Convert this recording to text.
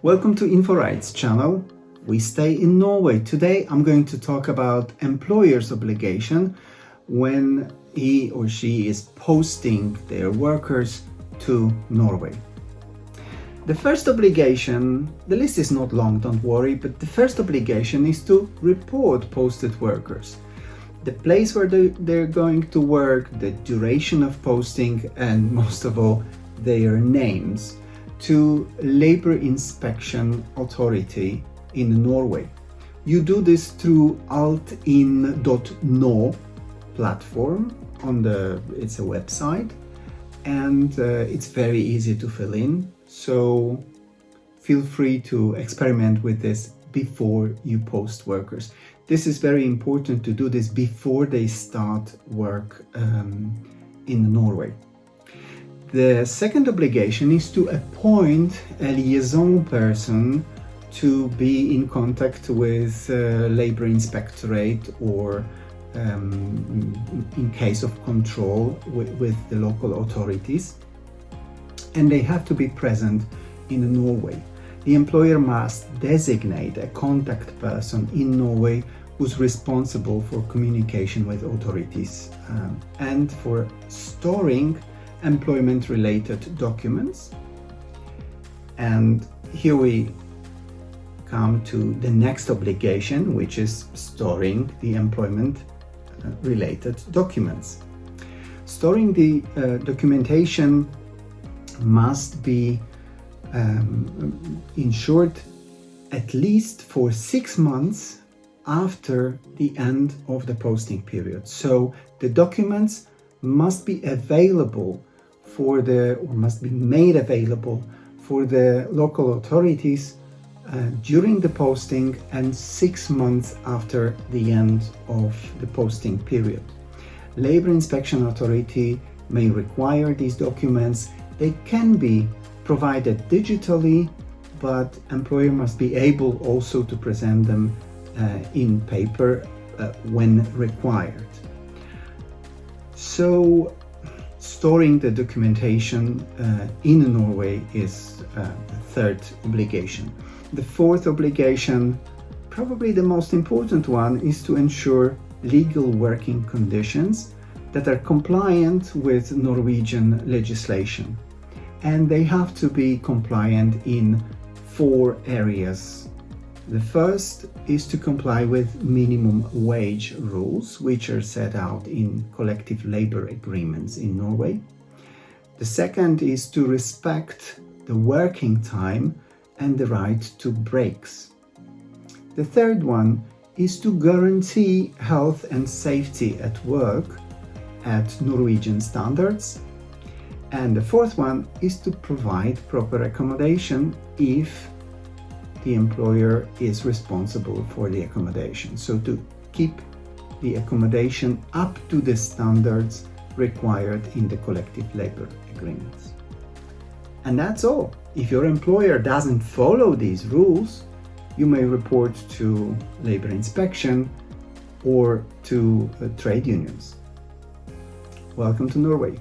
Welcome to InfoRights channel. We stay in Norway. Today I'm going to talk about employer's obligation when he or she is posting their workers to Norway. The first obligation, the list is not long, don't worry, but the first obligation is to report posted workers. The place where they're going to work, the duration of posting, and most of all, their names to Labor Inspection Authority in Norway. You do this through altin.no platform it's a website, and it's very easy to fill in. So feel free to experiment with this before you post workers. This is very important to do this before they start work in Norway. The second obligation is to appoint a liaison person to be in contact with Labor Inspectorate or in case of control with the local authorities. And they have to be present in Norway. The employer must designate a contact person in Norway who's responsible for communication with authorities and for storing employment-related documents. And here we come to the next obligation, which is storing the employment-related documents. Storing the documentation must be ensured at least for 6 months after the end of the posting period. So the documents must be available must be made available for the local authorities during the posting and 6 months after the end of the posting period. Labor Inspection Authority may require these documents. They can be provided digitally, but employer must be able also to present them in paper when required. So storing the documentation in Norway is the third obligation. The fourth obligation, probably the most important one, is to ensure legal working conditions that are compliant with Norwegian legislation. And they have to be compliant in 4 areas. The first is to comply with minimum wage rules, which are set out in collective labor agreements in Norway. The second is to respect the working time and the right to breaks. The third one is to guarantee health and safety at work at Norwegian standards. And the fourth one is to provide proper accommodation if the employer is responsible for the accommodation. So to keep the accommodation up to the standards required in the collective labor agreements. And that's all. If your employer doesn't follow these rules, you may report to labor inspection or to trade unions. Welcome to Norway.